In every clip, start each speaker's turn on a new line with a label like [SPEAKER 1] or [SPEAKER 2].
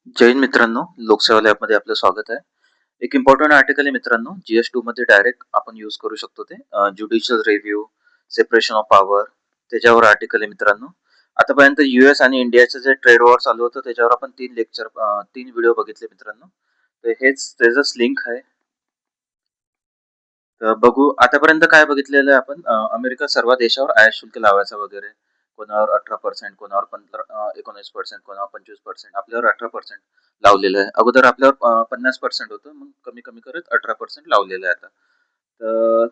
[SPEAKER 1] जय हिंद मित्रांनो, लोकसेवा लॅबमध्ये आपलं स्वागत आहे. एक इम्पॉर्टंट आर्टिकल आहे मित्रांनो, GS2 मध्ये डायरेक्ट आपण यूज करू शकतो ते judicial review, separation of power त्याच्यावर आर्टिकल आहे मित्रांनो. आतापर्यंत US आणि इंडियाचं जे ट्रेड वॉर चालू होतं त्याच्यावर आपण 3 व्हिडिओ बघितले मित्रांनो. तर हेच त्याचंच लिंक आहे. तर बघू आतापर्यंत काय बघितलेलं आहे आपण अमेरिका सर्व देशावर आयात शुल्क लावायचा वगैरे. कोणावर 18%, कोणावर 19%, कोणावर 25%, आपल्यावर 18% लावलेलं आहे. अगोदर आपल्यावर 50% होतं, मग कमी कमी करत 18% लावलेलं आहे आता. तर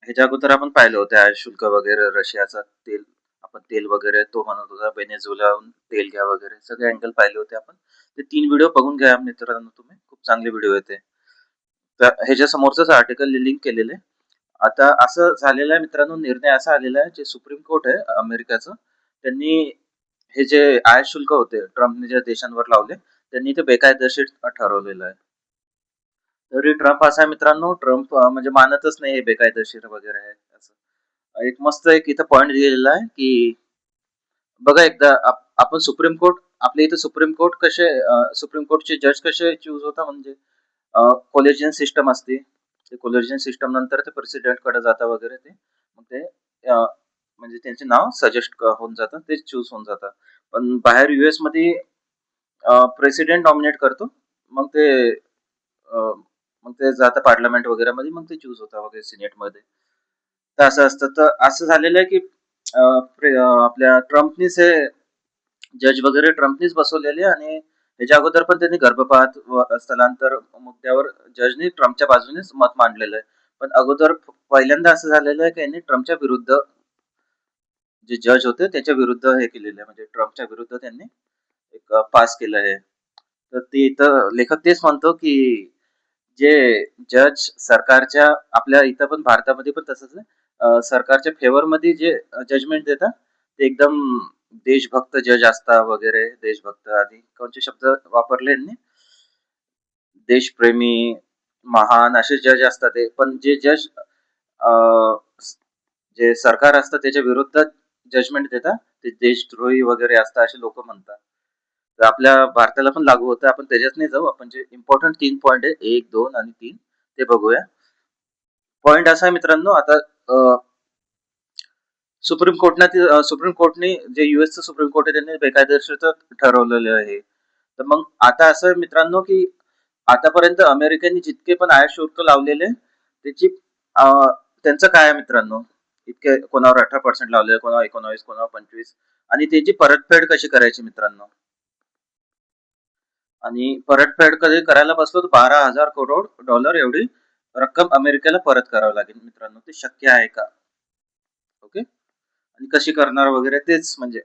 [SPEAKER 1] ह्याच्या अगोदर आपण पाहिलं होतं आयात शुल्क वगैरे, रशियाचा तेल, आपण तेल वगैरे तो म्हणत होता व्हेनेझुएलाहून तेल घ्या वगैरे, सगळे अँगल पाहिले होते आपण. ते 3 व्हिडिओ बघून घ्या मित्रांनो तुम्ही, खूप चांगले व्हिडिओ येते. तर ह्याच्या समोरच आर्टिकल लिंक केलेले. आता असं झालेलं आहे मित्रांनो, निर्णय असा आलेला आहे, जे सुप्रीम कोर्ट आहे अमेरिकाचं, त्यांनी हे जे आयात शुल्क होते ट्रम्पने ज्या देशांवर लावले, त्यांनी ते बेकायदेशीर ठरवलेलं आहे. तरी ट्रम्प असा आहे मित्रांनो, ट्रम्प म्हणजे मानतच नाही हे बेकायदेशीर वगैरे आहे असं. एक मस्त एक इथं पॉइंट दिलेला आहे की बघा एकदा आपण सुप्रीम कोर्ट, आपल्या इथे सुप्रीम कोर्ट कसे, सुप्रीम कोर्टचे जज कसे चूज होता म्हणजे कोलेजियन सिस्टम असते. ते कोलेजियन सिस्टम नंतर ते प्रेसिडेंट कडे जातं वगैरे ते, मग ते म्हणजे त्यांचे नाव सजेस्ट होऊन जातं, ते चूज होऊन जातं. पण बाहेर US मध्ये प्रेसिडेंट नॉमिनेट करतो, मग ते मग ते जातं पार्लमेंट वगैरे मध्ये, मग ते चूज होतं वगैरे सिनेट मध्ये. तर असं असतं. तर असं झालेलं आहे की आपल्या ट्रम्पनीच हे जज वगैरे ट्रम्पनीच बसवलेले, आणि त्याच्या अगोदर पण त्यांनी गर्भपात व स्थलांतर मुद्द्यावर जजनी ट्रम्पच्या बाजूनेच मत मांडलेलं आहे. पण अगोदर पहिल्यांदा असं झालेलं आहे की यांनी ट्रम्पच्या विरुद्ध, जे जज होते त्याच्या विरुद्ध हे केलेलं आहे, म्हणजे ट्रम्पच्या विरुद्ध त्यांनी एक पास केलं आहे. तर ते इथं लेखक तेच म्हणतो की जे जज सरकारच्या, आपल्या इथं पण भारतामध्ये पण तसंच आहे, सरकारच्या फेवर मध्ये जे जजमेंट देतात ते एकदम देशभक्त जज असतात वगैरे. देशभक्त आधी कोणते शब्द वापरले यांनी, देशप्रेमी, महान असे जज असतात ते. पण जे जज जे सरकार असतं त्याच्या विरुद्ध जजमेंट देतात ते देशद्रोही वगैरे असतात असे लोक म्हणतात. तर आपल्या भारताला पण लागू होतं. आपण त्याच्यात नाही जाऊ, आपण जे इम्पॉर्टंट 3 पॉईंट आहे, 1, 2 आणि 3, ते बघूया. पॉइंट असा आहे मित्रांनो, आता सुप्रीम कोर्टने जे युएसचं सुप्रीम कोर्ट आहे त्यांनी बेकायदेशीर ठरवलेलं आहे. तर मग आता असं आहे मित्रांनो की आतापर्यंत अमेरिकेने जितके पण आयात शुल्क लावलेले त्याची त्यांचं काय आहे मित्रांनो, इतके कोणावर 18% लावले, कोणावर 19, कोणावर 25, आणि त्याची परतफेड कशी करायची मित्रांनो. आणि परतफेड कधी करायला बसलो तर $12,000 करोड एवढी रक्कम अमेरिकेला परत करावी लागेल मित्रांनो. ते शक्य आहे का? ओके. आणि कशी करणार वगैरे तेच म्हणजे.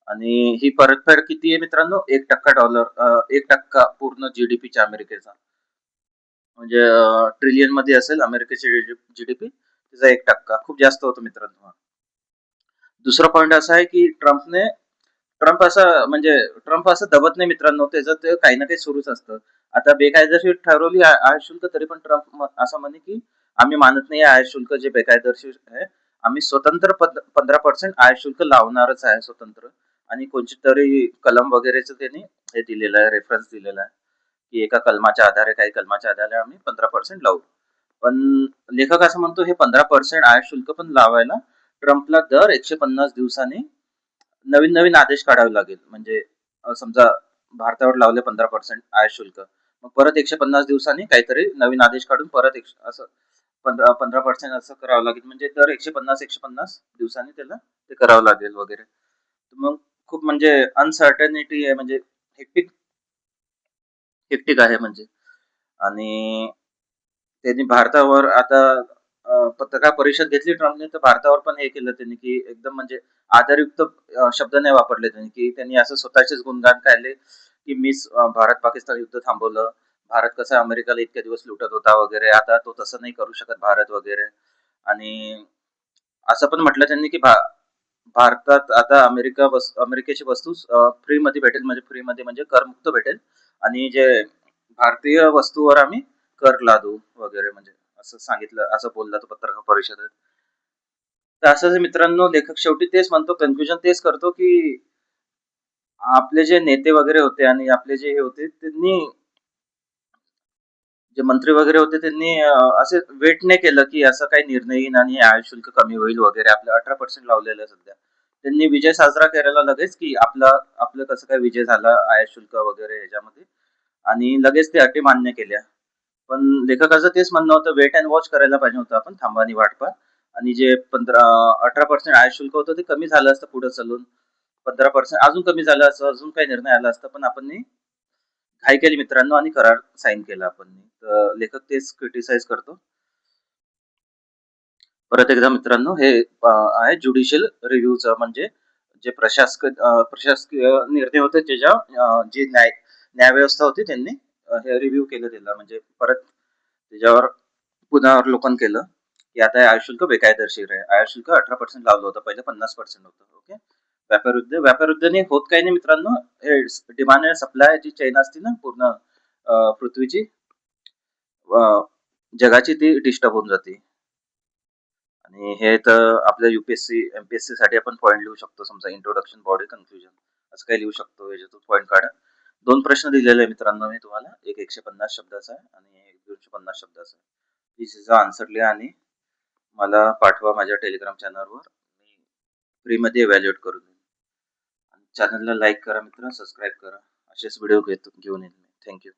[SPEAKER 1] आणि ही परतफेड किती आहे मित्रांनो, 1% पूर्ण जीडीपीच्या अमेरिकेचा, म्हणजे ट्रिलियन मध्ये असेल अमेरिकेची जीडीपी, त्याचा 1% खूप जास्त होतो मित्रांनो. दुसरा पॉइंट असा आहे की ट्रम्प असं दबत नाही मित्रांनो, त्याचं ते काही ना काही सुरूच असतं. आता बेकायदेशीर ठरवली आयात शुल्क, तरी पण ट्रम्प असं म्हणे की आम्ही मानत नाही आयात शुल्क जे बेकायदेशीर आहे, आम्ही स्वतंत्र 15% आयात शुल्क लावणारच आहे स्वतंत्र. आणि कोणती तरी कलम वगैरेच त्यांनी हे दिलेलं आहे, रेफरन्स दिलेला आहे की एका कलमाच्या आधारे, काही कलमाच्या आधारे आम्ही 15% लावू. पण लेखक असं म्हणतो हे 15% आयात शुल्क पण लावायला ट्रम्पला दर 150 दिवसांनी नवीन नवीन आदेश काढावे लागेल. म्हणजे समजा भारतावर लावले 15% आयात शुल्क, मग परत 150 दिवसांनी काहीतरी नवीन आदेश काढून परत असं 15% असं करावं लागेल. म्हणजे दर 150 दिवसांनी त्याला ते करावं लागेल वगैरे. मग खूप म्हणजे अनसर्टनिटी आहे, म्हणजे हेक्टिक हेक्टिक आहे म्हणजे. आणि त्यांनी भारतावर आता पत्रकार परिषद घेतली ट्रम्पने, तर भारतावर पण हे केलं त्यांनी की एकदम म्हणजे आदरयुक्त शब्द नाही वापरले त्यांनी, की त्यांनी असं स्वतःचेच गुणगान काढले की मीच भारत पाकिस्तान युद्ध थांबवलं, भारत कसं अमेरिकाला इतके दिवस लुटत होता वगैरे, आता तो तसं नाही करू शकत भारत वगैरे. आणि असं पण म्हटलं त्यांनी की भारतात आता अमेरिकेची वस्तू फ्री मध्ये भेटेल, म्हणजे फ्री मध्ये म्हणजे करमुक्त भेटेल, आणि जे भारतीय वस्तूवर आम्ही कर लादू वगैरे, म्हणजे असं सांगितलं, असं बोलला तो पत्रकार परिषदेत. तर असं मित्रांनो लेखक शेवटी तेच म्हणतो, कन्क्लुजन तेच करतो की आपले जे नेते वगैरे होते आणि आपले जे हे होते त्यांनी जे मंत्री वगैरे होते त्यांनी असे वेट नाही केलं, की असं काही निर्णय येईन आणि आयात शुल्क कमी होईल वगैरे. आपलं 18% लावलेलं आहे सध्या. त्यांनी विजय साजरा करायला लगेच, की आपलं आपलं कसं काय विजय झाला आयात शुल्क वगैरे ह्याच्यामध्ये आणि लगेच ते अटी मान्य केल्या. पण लेखकाचं तेच म्हणणं होतं, वेट अँड वॉच करायला पाहिजे होतं आपण, थांबा आणि वाट पहा. आणि जे 18% आयात शुल्क होतं ते कमी झालं असतं पुढे चालून. 15% अजून कमी झालं असतं, अजून काही निर्णय आला असता. पण आपण घाई केली मित्रांनो आणि करार साईन केला आपण. तर लेखक तेच क्रिटिसाइज करतो. परत एकदा मित्रांनो हे आहे ज्युडिशियल रिव्ह्यूचं म्हणजे जे प्रशासकीय निर्णय होते त्याच्या जी न्यायव्यवस्था होती त्यांनी हे रिव्ह्यू केलं त्याला म्हणजे परत त्याच्यावर पुनरावलोकन केलं की आता हे आय शुल्क बेकायदेशीर आहे. आय शुल्क 18% लावलं होतं, पहिले 50% होतं. ओके. व्यापारयुद्धने होत काही नाही मित्रांनो. हे डिमांड आणि सप्लाय जी चेन असते ना पूर्ण पृथ्वीची जगाची ती डिस्टर्ब होऊन जाते. आणि हे तर आपल्या युपीएससी एमपीएससी साठी आपण पॉईंट लिहू शकतो. समजा इंट्रोडक्शन, बॉडी, कन्क्लुजन असं काही लिहू शकतो. याच्यातून पॉईंट काढा. 2 प्रश्न दिलेले आहे मित्रांनो मी तुम्हाला. एक 150 शब्दाचा आहे आणि एक 250 शब्दाचा आहे. प्लीज आन्सर लिहा आणि मला पाठवा माझ्या टेलिग्राम चॅनलवर. मी फ्रीमध्ये इव्हॅल्युएट करून देईन. आणि चॅनलला लाईक करा मित्रांनो, सबस्क्राईब करा. असेच व्हिडिओ घेऊन येईन मी. थँक्यू.